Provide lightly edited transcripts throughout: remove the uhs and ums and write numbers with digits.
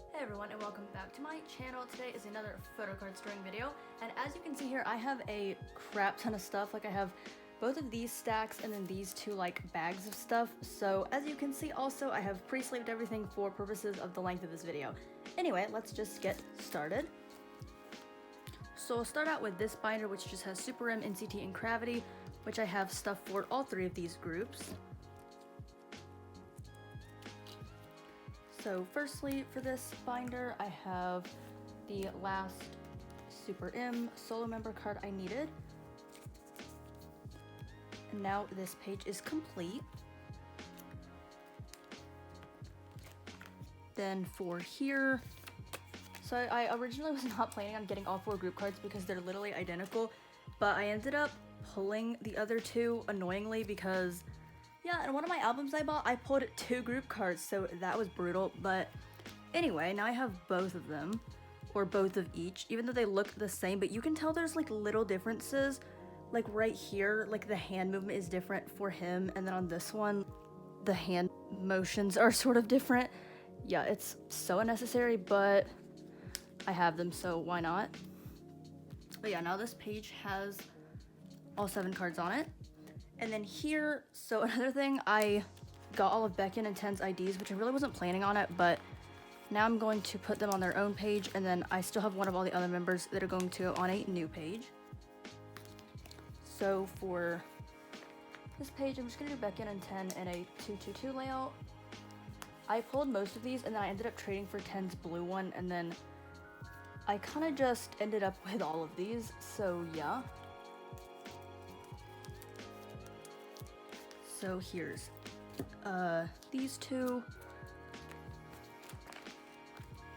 Hey everyone, and welcome back to my channel. Today is another photo card storing video, and as you can see here, I have a crap ton of stuff. Like, I have both of these stacks and then these two like bags of stuff. So as you can see, also I have pre-sleeved everything for purposes of the length of this video. Anyway, let's just get started. So we'll start out with this binder, which just has SuperM, NCT, and Gravity, which I have stuff for all three of these groups. So firstly, for this binder, I have the last SuperM solo member card I needed. And now this page is complete. Then for here, so I originally was not planning on getting all four group cards because they're literally identical, but I ended up pulling the other two annoyingly because yeah, in one of my albums I bought, I pulled two group cards, so that was brutal. But anyway, now I have both of them, or both of each, even though they look the same, but you can tell there's like little differences. Like right here, like the hand movement is different for him, and then on this one, the hand motions are sort of different. Yeah, it's so unnecessary, but I have them, so why not? But yeah, now this page has all 7 cards on it. And then here, so another thing, I got all of VICTON and 10's IDs, which I really wasn't planning on it, but now I'm going to put them on their own page, and then I still have one of all the other members that are going to go on a new page. So for this page, I'm just going to do VICTON and 10 in a 2-2-2 layout. I pulled most of these, and then I ended up trading for 10's blue one, and then I kind of just ended up with all of these, so yeah. So here's these two,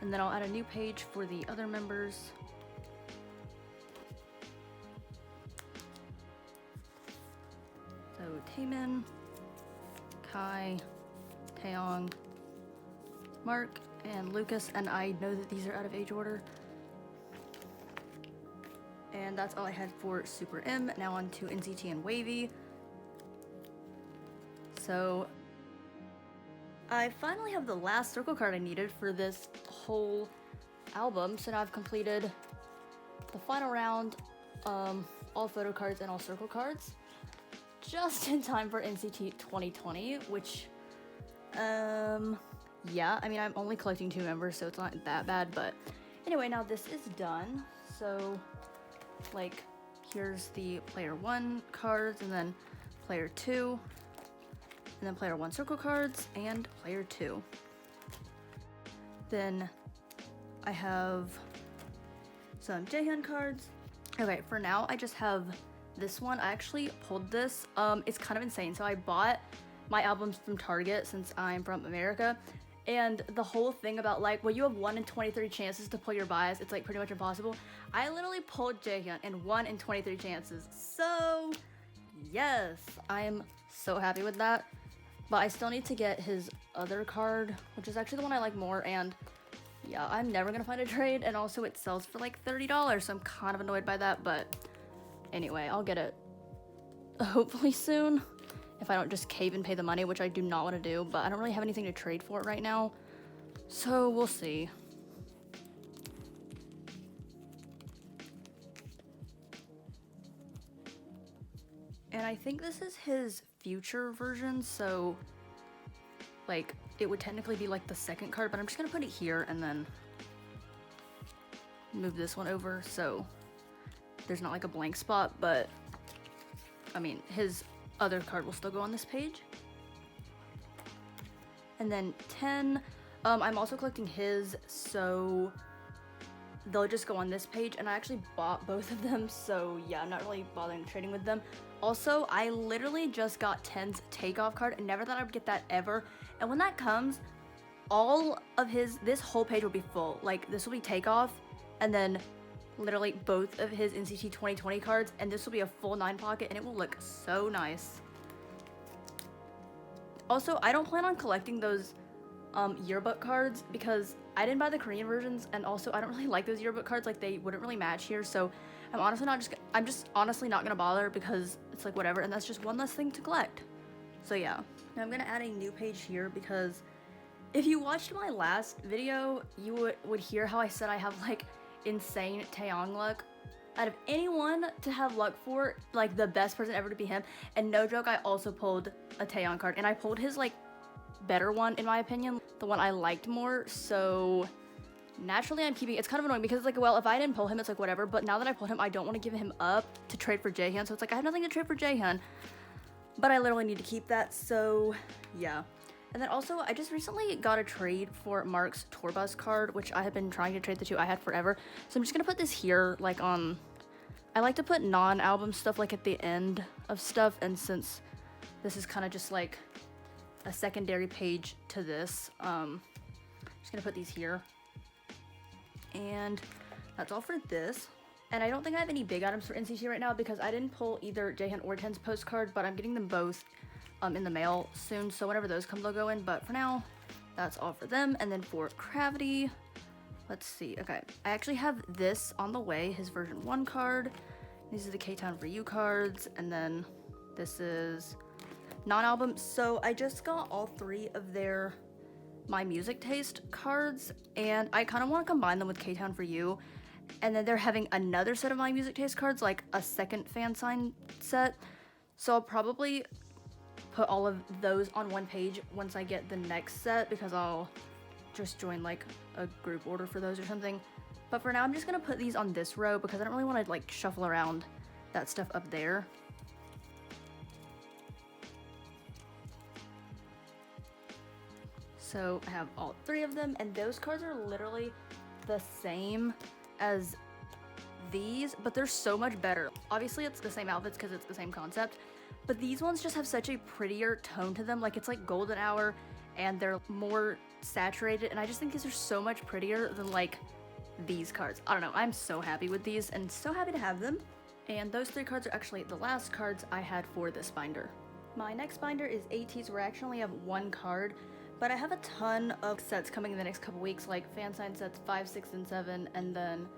and then I'll add a new page for the other members. So Taemin, Kai, Taeyong, Mark, and Lucas, and I know that these are out of age order. And that's all I had for SuperM. Now on to NCT and WayV. So I finally have the last circle card I needed for this whole album. So now I've completed the final round, all photo cards and all circle cards, just in time for NCT 2020, which, yeah, I mean, I'm only collecting 2 members, so it's not that bad, but anyway, now this is done. So, like, here's the player 1 cards, and then player 2, and then player 1 circle cards, and player 2. Then I have some Jaehyun cards. Okay, for now I just have this one. I actually pulled this. It's kind of insane. So I bought my albums from Target since I'm from America, and the whole thing about like, well, you have 1 in 23 chances to pull your bias, it's like pretty much impossible. I literally pulled Jaehyun in 1 in 23 chances. So yes, I'm so happy with that. But I still need to get his other card, which is actually the one I like more, and yeah, I'm never gonna find a trade, and also it sells for like $30, so I'm kind of annoyed by that, but anyway, I'll get it hopefully soon, if I don't just cave and pay the money, which I do not want to do, but I don't really have anything to trade for it right now, so we'll see. And I think this is his future version, so like it would technically be like the second card, but I'm just gonna put it here and then move this one over so there's not like a blank spot, but I mean his other card will still go on this page. And then 10, I'm also collecting his, so they'll just go on this page, and I actually bought both of them, so yeah, I'm not really bothering trading with them. Also, I literally just got 10's takeoff card and never thought I would get that ever, and when that comes, all of this whole page will be full. Like, this will be takeoff, and then literally both of his NCT 2020 cards, and this will be a full 9 pocket, and it will look so nice. Also, I don't plan on collecting those yearbook cards because I didn't buy the Korean versions, and also I don't really like those yearbook cards. Like, they wouldn't really match here, so I'm just honestly not gonna bother because it's like whatever, and that's just one less thing to collect. So yeah, now I'm gonna add a new page here because If you watched my last video, you would hear how I said I have like insane Taeyong luck. Out of anyone to have luck for, like the best person ever to be him. And no joke, I also pulled a Taeyong card, and I pulled his like better one in my opinion, the one I liked more. So naturally I'm keeping, it's kind of annoying because like, well, if I didn't pull him, it's like whatever, but now that I pulled him, I don't want to give him up to trade for Jaehyun, so it's like I have nothing to trade for Jaehyun, but I literally need to keep that. So yeah. And then also, I just recently got a trade for Mark's tour bus card, which I have been trying to trade the two I had forever. So I'm just gonna put this here, like on, I like to put non-album stuff like at the end of stuff, and since this is kind of just like a secondary page to this, just gonna put these here. And that's all for this. And I don't think I have any big items for NCT right now because I didn't pull either Jaehyun or Ten's postcard, but I'm getting them both in the mail soon, so whenever those come, they'll go in. But for now, that's all for them. And then for Gravity, let's see. Okay, I actually have this on the way, his version 1 card. These are the K-Town for You cards, and then this is non-album. So I just got all 3 of their My Music Taste cards, and I kind of want to combine them with K-Town for You. And then they're having another set of My Music Taste cards, like a second fan sign set. So I'll probably put all of those on one page once I get the next set, because I'll just join like a group order for those or something. But for now, I'm just gonna put these on this row because I don't really want to like shuffle around that stuff up there. So I have all 3 of them, and those cards are literally the same as these, but they're so much better. Obviously it's the same outfits because it's the same concept, but these ones just have such a prettier tone to them. Like it's like golden hour, and they're more saturated, and I just think these are so much prettier than like these cards. I don't know, I'm so happy with these and so happy to have them. And those 3 cards are actually the last cards I had for this binder. My next binder is ATEEZ, where I actually only have 1 card, but I have a ton of sets coming in the next couple weeks, like fan sign sets 5, 6, and 7, and then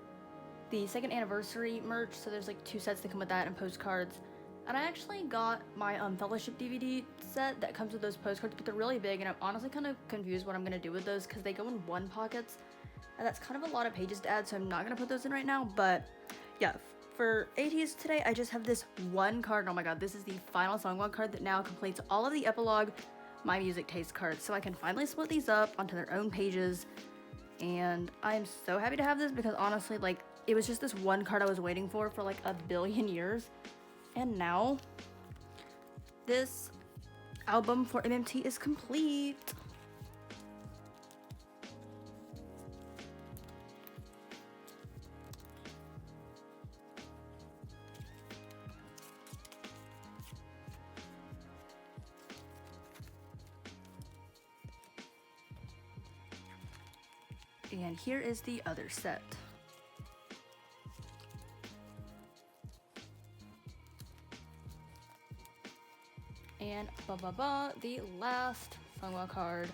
the 2nd anniversary merch, so there's like 2 sets that come with that, and postcards. And I actually got my Fellowship DVD set that comes with those postcards, but they're really big, and I'm honestly kind of confused what I'm going to do with those because they go in 1 pockets, and that's kind of a lot of pages to add, so I'm not going to put those in right now. But yeah, for ATEEZ today, I just have this 1 card. Oh my god, this is the final song log card that now completes all of the epilogue My Music Taste cards, so I can finally split these up onto their own pages. And I'm so happy to have this because honestly, like, it was just this 1 card I was waiting for like a billion years. And now, this album for MMT is complete. And here is the other set. And the last Sungwa card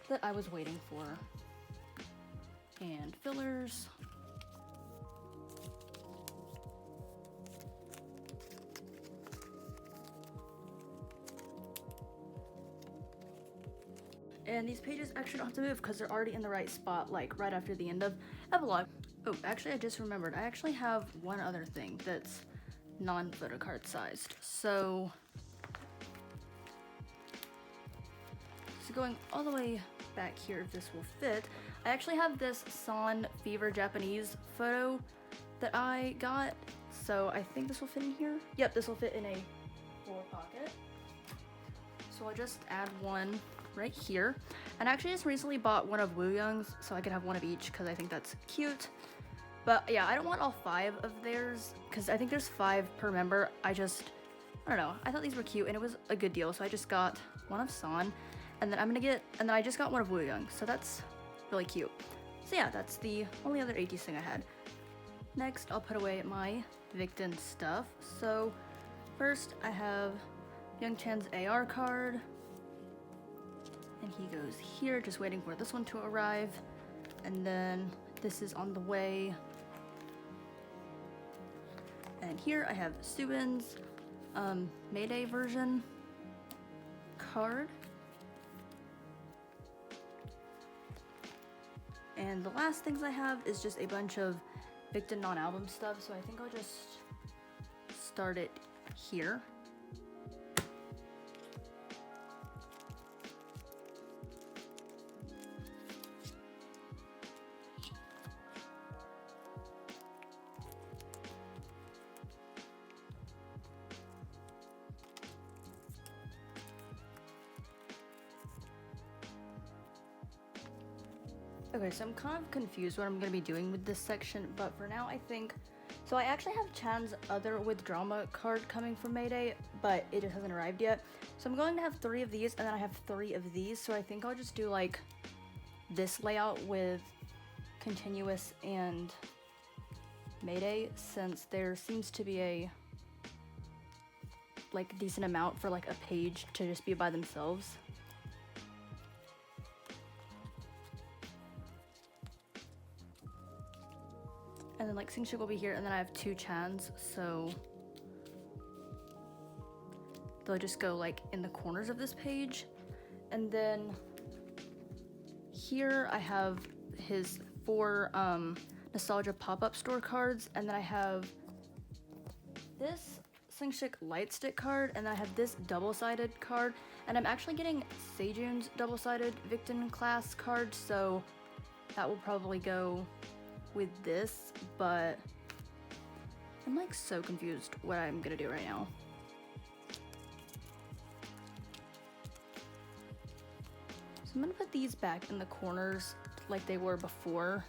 that I was waiting for. And fillers. And these pages actually don't have to move because they're already in the right spot, like right after the end of epilogue. Oh, actually I just remembered, I actually have one other thing that's non-photo card sized. So going all the way back here, if this will fit, I actually have this San Fever Japanese photo that I got, so I think this will fit in here. Yep, this will fit in a 4 pocket. So I'll just add one right here. And I actually just recently bought one of Woo Young's, so I could have one of each because I think that's cute. But yeah, I don't want all 5 of theirs because I think there's 5 per member. I don't know, I thought these were cute and it was a good deal, so I just got one of San. And then I just got one of Woo Young, so that's really cute. So yeah, that's the only other ATEEZ thing I had. Next, I'll put away my VICTON stuff. So first, I have Young Chan's AR card, and he goes here, just waiting for this one to arrive. And then this is on the way. And here I have Subin's Mayday version card. And the last things I have is just a bunch of VICTON non-album stuff, so I think I'll just start it here. Okay, so I'm kind of confused what I'm going to be doing with this section, but for now I think... So I actually have Chan's other with drama card coming from Mayday, but it just hasn't arrived yet. So I'm going to have 3 of these, and then I have 3 of these, so I think I'll just do like this layout with continuous and Mayday, since there seems to be a like decent amount for like a page to just be by themselves. And then like Singshik will be here, and then I have 2 Chans, so they'll just go like in the corners of this page. And then here I have his 4 nostalgia pop-up store cards, and then I have this Singshik light stick card, and then I have this double-sided card, and I'm actually getting Sejun's double-sided VICTON class card, so that will probably go with this, but I'm like so confused what I'm gonna do right now. So I'm gonna put these back in the corners like they were before,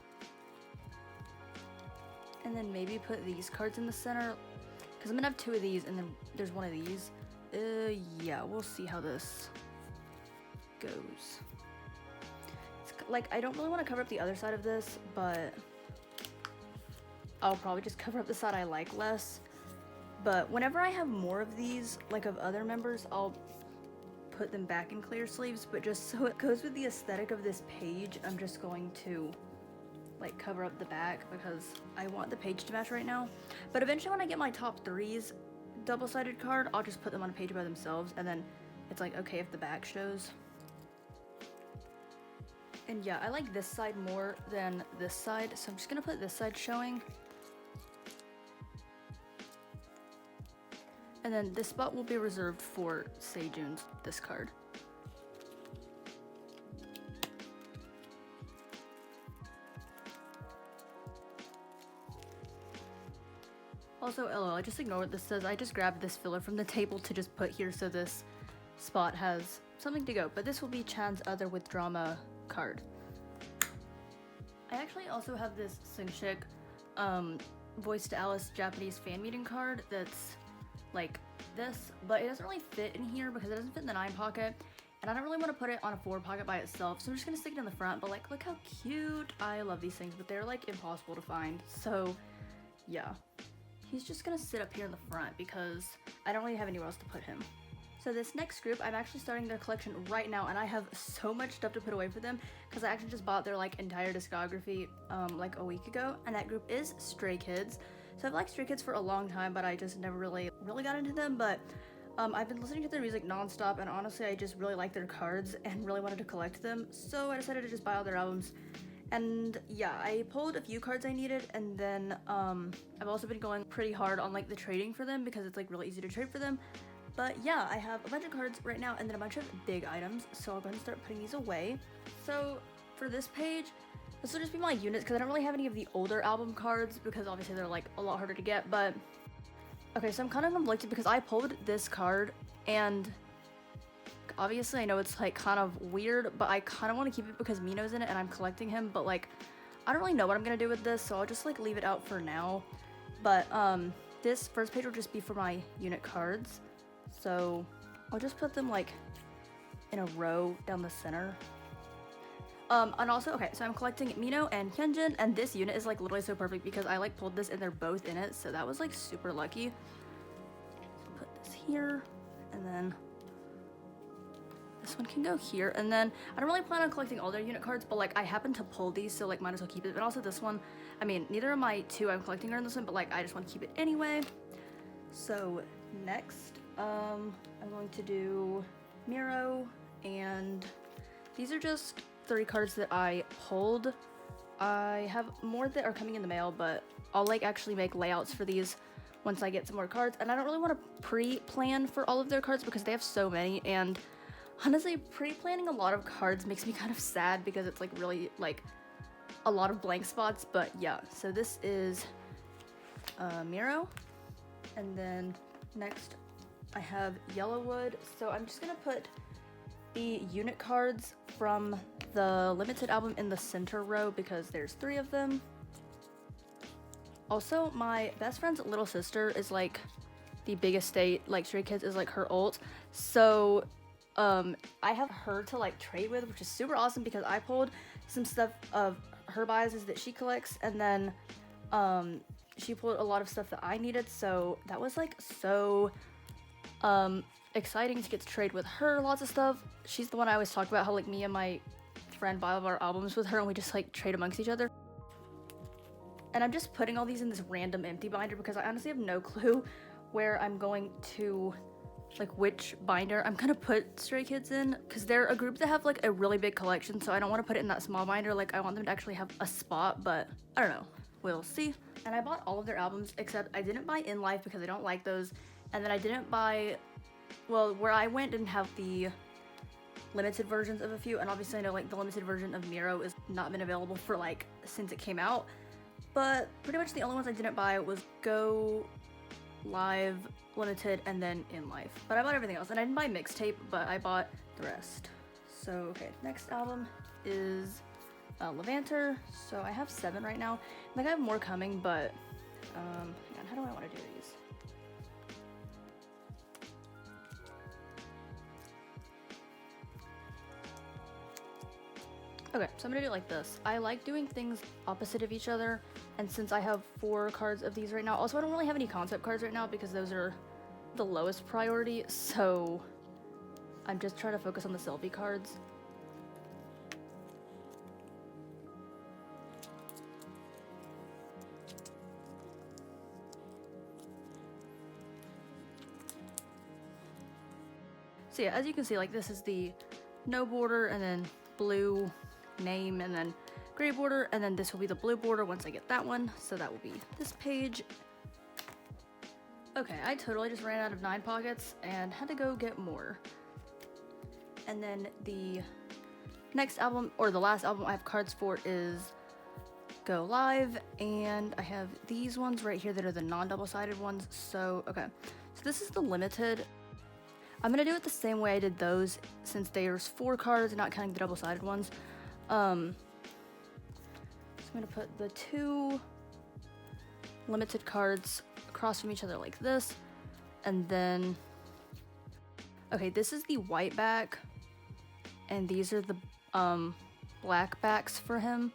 and then maybe put these cards in the center, because I'm gonna have 2 of these and then there's 1 of these. Yeah, we'll see how this goes. It's like, I don't really want to cover up the other side of this, but I'll probably just cover up the side I like less. But whenever I have more of these, like of other members, I'll put them back in clear sleeves, but just so it goes with the aesthetic of this page, I'm just going to like cover up the back because I want the page to match right now. But eventually when I get my top 3s double-sided card, I'll just put them on a page by themselves, and then it's like okay if the back shows. And yeah, I like this side more than this side, so I'm just gonna put this side showing. And then this spot will be reserved for Sejun's, this card. Also, LOL, just ignore what this says. I just grabbed this filler from the table to just put here so this spot has something to go. But this will be Chan's other with drama card. I actually also have this Singshik Voice to Alice Japanese fan meeting card that's like this, but it doesn't really fit in here because it doesn't fit in the 9 pocket, and I don't really want to put it on a 4 pocket by itself, so I'm just gonna stick it in the front. But like, look how cute. I love these things, but they're like impossible to find, so yeah, he's just gonna sit up here in the front because I don't really have anywhere else to put him. So this next group, I'm actually starting their collection right now, and I have so much stuff to put away for them because I actually just bought their like entire discography like a week ago, and that group is Stray Kids. So I've liked Stray Kids for a long time, but I just never really got into them. But I've been listening to their music nonstop, and honestly I just really like their cards and really wanted to collect them, so I decided to just buy all their albums. And yeah, I pulled a few cards I needed, and then I've also been going pretty hard on like the trading for them because it's like really easy to trade for them. But yeah, I have a bunch of cards right now and then a bunch of big items, so I'll go ahead and start putting these away. So for this page, this will just be my units because I don't really have any of the older album cards because obviously they're like a lot harder to get. But okay, so I'm kind of conflicted because I pulled this card, and obviously I know it's like kind of weird, but I kind of want to keep it because Mino's in it and I'm collecting him. But like, I don't really know what I'm gonna do with this, so I'll just like leave it out for now. But this first page will just be for my unit cards, so I'll just put them like in a row down the center. And also, okay, so I'm collecting Mino and Hyunjin, and this unit is like literally so perfect because I like pulled this and they're both in it, so that was like super lucky. So put this here, and then this one can go here, and then I don't really plan on collecting all their unit cards, but like I happen to pull these, so like might as well keep it. But also this one, I mean, neither of my 2 I'm collecting are in this one, but like I just want to keep it anyway. So next, I'm going to do Miro, and these are just 3 cards that I pulled I have more that are coming in the mail, but I'll like actually make layouts for these once I get some more cards. And I don't really want to pre-plan for all of their cards because they have so many, and honestly, pre-planning a lot of cards makes me kind of sad because it's like really like a lot of blank spots. But yeah, so this is Miro, and then next I have Yellowwood. So I'm just gonna put the unit cards from the limited album in the center row because there's 3 of them. Also, my best friend's little sister is like the biggest like Stray Kids is like her ult. So I have her to like trade with, which is super awesome because I pulled some stuff of her biases that she collects, and then she pulled a lot of stuff that I needed. So that was like so exciting to get to trade with her lots of stuff. She's the one I always talk about, how like me and my friend buy all of our albums with her and we just like trade amongst each other. And I'm just putting all these in this random empty binder because I honestly have no clue where I'm going to, like which binder I'm gonna put Stray Kids in, because they're a group that have like a really big collection, so I don't want to put it in that small binder. Like I want them to actually have a spot, but I don't know, we'll see. And I bought all of their albums except I didn't buy In Life because I don't like those, and then I didn't buy, well, where I went didn't have the limited versions of a few, and obviously I know like the limited version of Miro has not been available for like since it came out, but pretty much the only ones I didn't buy was Go, Live, Limited, and then In Life. But I bought everything else, and I didn't buy Mixtape, but I bought the rest. So okay, next album is Levanter. So I have 7 right now. Like I have more coming, but hang on, how do I want to do these? Okay, so I'm gonna do it like this. I like doing things opposite of each other, and since I have 4 cards of these right now, also I don't really have any concept cards right now because those are the lowest priority, so I'm just trying to focus on the Sylvie cards. So yeah, as you can see, like this is the no border, and then blue name, and then gray border, and then this will be the blue border once I get that one, so that will be this page. Okay, I totally just ran out of 9 pockets and had to go get more. And then the next album, or the last album I have cards for, is Go Live, and I have these ones right here that are the non-double-sided ones. So okay, so this is the limited. I'm gonna do it the same way I did those since there's 4 cards, not counting the double-sided ones. So I'm gonna put the 2 limited cards across from each other like this, and then okay, this is the white back, and these are the black backs for him.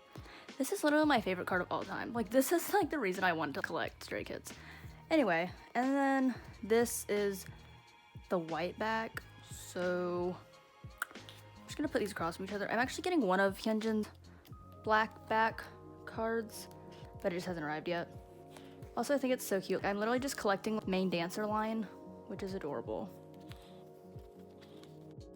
This is literally my favorite card of all time. Like this is like the reason I wanted to collect Stray Kids. Anyway, and then this is the white back, so I'm just gonna put these across from each other. I'm actually getting one of Hyunjin's black back cards, but it just hasn't arrived yet. Also, I think it's so cute. I'm literally just collecting main dancer line, which is adorable.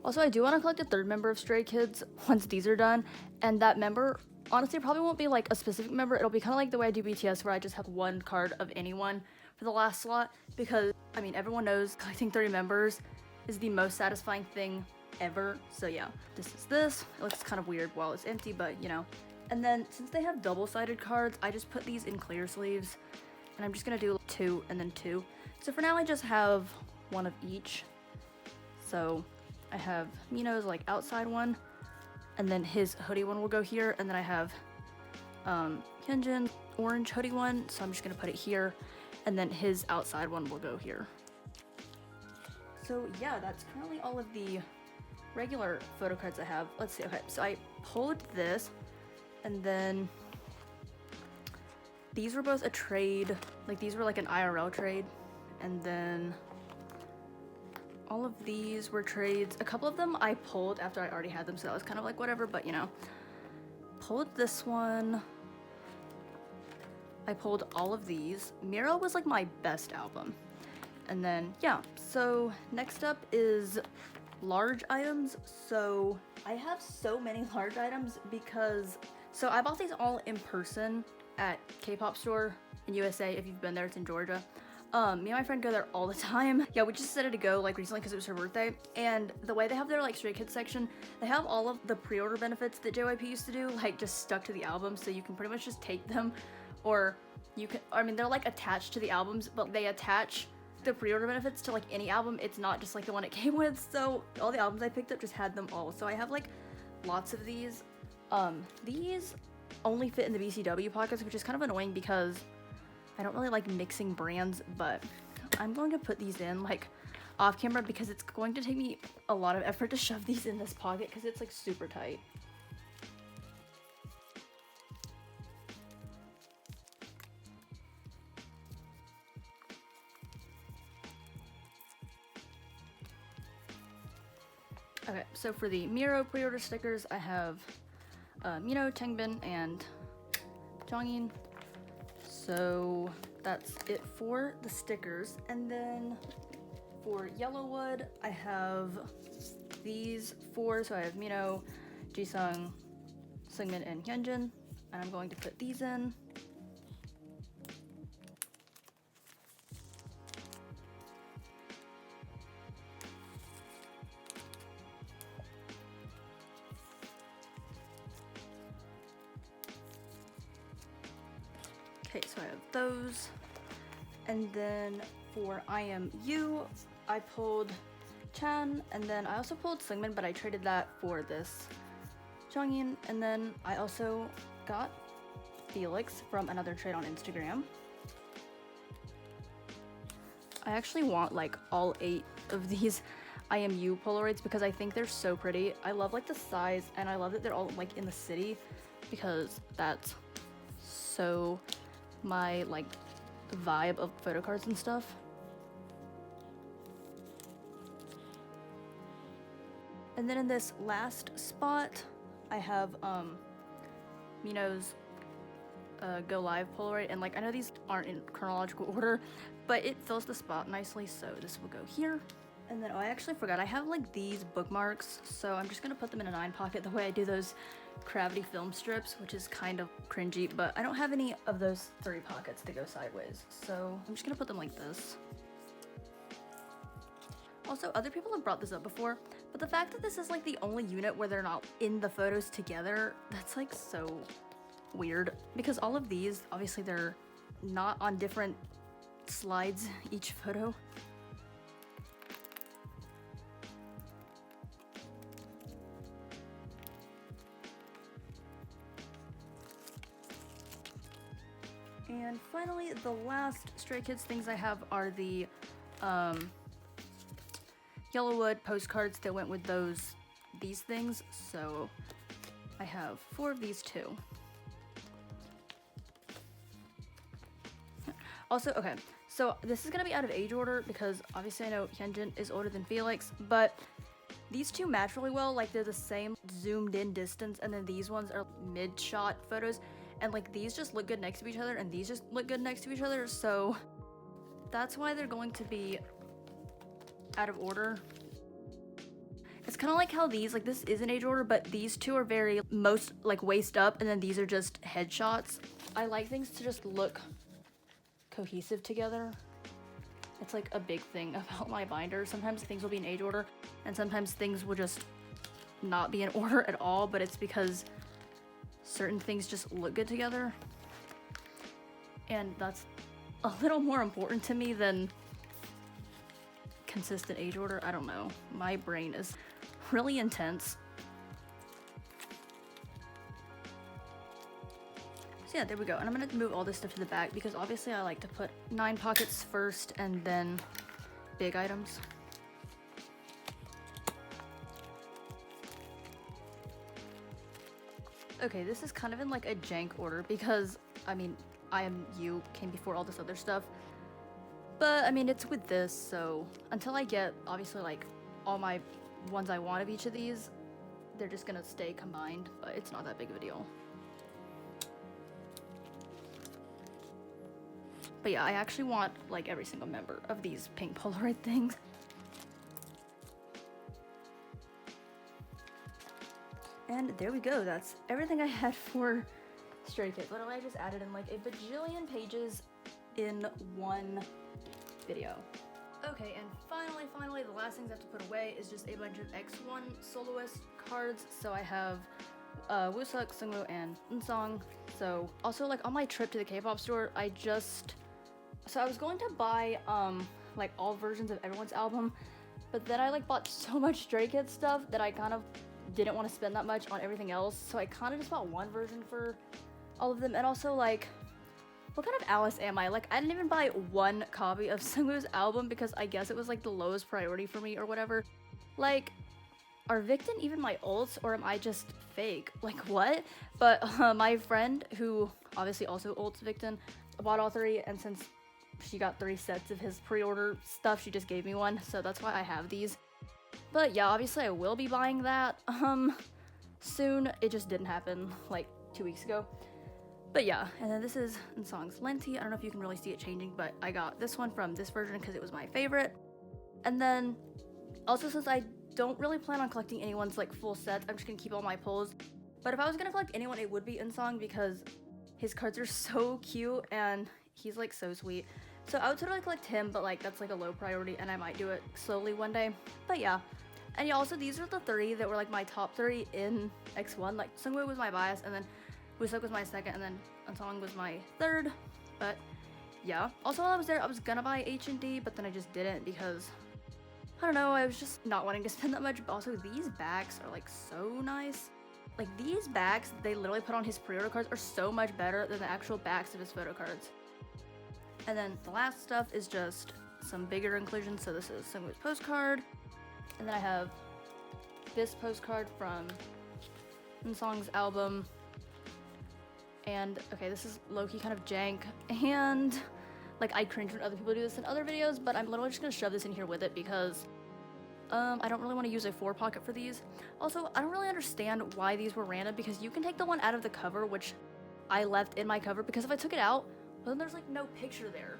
Also, I do want to collect a 3rd member of Stray Kids once these are done, and that member honestly probably won't be like a specific member. It'll be kind of like the way I do BTS, where I just have 1 card of anyone for the last slot, because I mean everyone knows collecting 30 members is the most satisfying thing ever. So yeah, this is this. It looks kind of weird while it's empty, but you know. And then since they have double-sided cards, I just put these in clear sleeves, and I'm just gonna do 2 and then 2. So for now I just have 1 of each. So I have Mino's like outside one, and then his hoodie one will go here, and then I have Hyunjin's orange hoodie one, so I'm just gonna put it here, and then his outside one will go here. So yeah, that's currently all of the regular photo cards I have. Let's see, okay, so I pulled this, and then these were both a trade, like these were like an IRL trade, and then all of these were trades. A couple of them I pulled after I already had them, so that was kind of like whatever, but you know. Pulled this one. I pulled all of these. Miro was like my best album. And then, yeah, so next up is large items. So I have so many large items because So I bought these all in person at K-pop store in USA. If you've been there, it's in Georgia. Me and my friend go there all the time. Yeah, we just decided to go like recently because it was her birthday. And the way they have their like Stray Kids section, they have all of the pre-order benefits that JYP used to do, like just stuck to the album, so you can pretty much just take them, or you can, I mean, they're like attached to the albums, but they attach the pre-order benefits to like any album. It's not just like the one it came with. So all the albums I picked up just had them all. So I have like lots of these. These only fit in the BCW pockets, which is kind of annoying because I don't really like mixing brands, but I'm going to put these in like off camera because it's going to take me a lot of effort to shove these in this pocket because it's like super tight. Okay, so for the Miro pre-order stickers, I have Mino, Tengbin, and Jongin. So that's it for the stickers. And then for Yellowwood, I have these four. So I have Mino, Jisung, Seungmin, and Hyunjin. And I'm going to put these in. Okay, so I have those. And then for I Am You, I pulled Chan, and then I also pulled Seungmin, but I traded that for this Jongin. And then I also got Felix from another trade on Instagram. I actually want like all 8 of these I Am You Polaroids because I think they're so pretty. I love like the size, and I love that they're all like in the city because that's so my like vibe of photocards and stuff. And then in this last spot, I have Mino's Go Live Polaroid, and like I know these aren't in chronological order, but it fills the spot nicely, so this will go here. And then, oh, I actually forgot, I have like these bookmarks, so I'm just gonna put them in a 9 pocket the way I do those Gravity film strips, which is kind of cringy, but I don't have any of those 3 pockets to go sideways, so I'm just gonna put them like this. Also, other people have brought this up before, but the fact that this is like the only unit where they're not in the photos together, that's like so weird, because all of these, obviously they're not on different slides each photo. And finally, the last Stray Kids things I have are the Yellowwood postcards that went with these things. So I have 4 of these too. Also, okay, so this is gonna be out of age order because obviously I know Hyunjin is older than Felix, but these two match really well. Like they're the same zoomed in distance, and then these ones are mid-shot photos. And like these just look good next to each other, and these just look good next to each other, so that's why they're going to be out of order. It's kind of like how these, like this is in age order, but these two are very most like waist up, and then these are just headshots. I like things to just look cohesive together. It's like a big thing about my binder. Sometimes things will be in age order, and sometimes things will just not be in order at all, but it's because certain things just look good together, and that's a little more important to me than consistent age order. I don't know, my brain is really intense. So yeah, there we go. And I'm gonna move all this stuff to the back because obviously I like to put 9 pockets first and then big items. Okay, this is kind of in like a jank order because, I mean, I Am You came before all this other stuff. But, I mean, it's with this, so until I get, obviously, like, all my ones I want of each of these, they're just gonna stay combined, but it's not that big of a deal. But yeah, I actually want, like, every single member of these pink Polaroid things. And there we go. That's everything I had for Stray Kids. Literally, I just added in like a bajillion pages in one video. Okay, and finally, the last things I have to put away is just a bunch of X1 soloist cards. So I have Wooseok, Sungwoo, and Eunseong. So also like on my trip to the K-pop store, I was going to buy like all versions of everyone's album, but then I like bought so much Stray Kids stuff that I kind of didn't want to spend that much on everything else. So I kind of just bought one version for all of them. And also like, what kind of Alice am I? Like, I didn't even buy one copy of Sungwoo's album because I guess it was like the lowest priority for me or whatever. Like, are VICTON even my ults, or am I just fake? Like, what? But my friend, who obviously also ults VICTON, bought all 3, and since she got 3 sets of his pre-order stuff, she just gave me one, so that's why I have these. But yeah, obviously I will be buying that soon. It just didn't happen like 2 weeks ago. But yeah, and then this is Eunseong's Lenti. I don't know if you can really see it changing, but I got this one from this version because it was my favorite. And then also, since I don't really plan on collecting anyone's like full sets, I'm just gonna keep all my pulls. But if I was gonna collect anyone, it would be Eunseong because his cards are so cute and he's like so sweet. So I would totally collect him, but like that's like a low priority and I might do it slowly one day. But yeah. And yeah, also these are the 3 that were like my top 3 in X1. Like Sungwoo was my bias, and then Wooseok was my second, and then Eunseong was my third. But yeah. Also while I was there, I was gonna buy H&D, but then I just didn't because I don't know, I was just not wanting to spend that much. But also these backs are like so nice. Like these backs they literally put on his pre-order cards are so much better than the actual backs of his photo cards. And then the last stuff is just some bigger inclusions. So this is Sungwoo's postcard. And then I have this postcard from Eunseong's album. And okay, this is low-key kind of jank. And like I cringe when other people do this in other videos, but I'm literally just gonna shove this in here with it because I don't really want to use a 4-pocket for these. Also, I don't really understand why these were random because you can take the one out of the cover, which I left in my cover, because if I took it out, well, then there's like no picture there.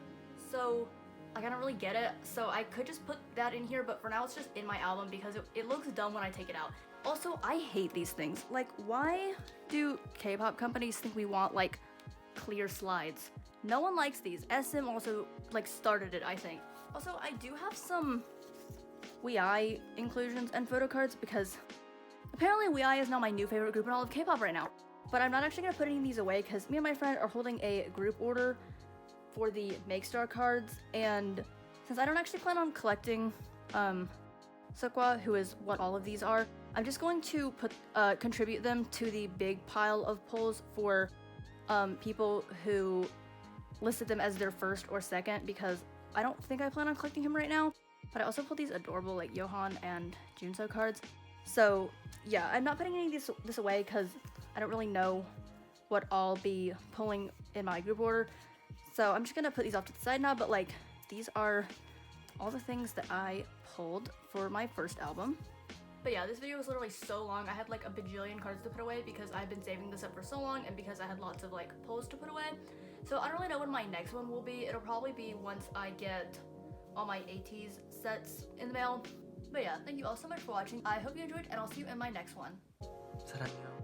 So like I don't really get it. So I could just put that in here, but for now it's just in my album because it looks dumb when I take it out. Also, I hate these things. Like, why do K-pop companies think we want like clear slides? No one likes these. SM also like started it, I think. Also, I do have some WayV inclusions and photo cards because apparently WayV is now my new favorite group in all of K-pop right now. But I'm not actually gonna put any of these away because me and my friend are holding a group order for the Make Star cards, and since I don't actually plan on collecting Seokwa, who is what all of these are, I'm just going to put contribute them to the big pile of pulls for people who listed them as their first or second, because I don't think I plan on collecting him right now. But I also pulled these adorable like Johan and Junso cards. So yeah, I'm not putting any of this away because I don't really know what I'll be pulling in my group order. So I'm just gonna put these off to the side now, but like these are all the things that I pulled for my first album. But yeah, this video was literally so long. I had like a bajillion cards to put away because I've been saving this up for so long and because I had lots of like pulls to put away. So I don't really know when my next one will be. It'll probably be once I get all my ATEEZ sets in the mail. But yeah, thank you all so much for watching. I hope you enjoyed, and I'll see you in my next one. 사랑해요.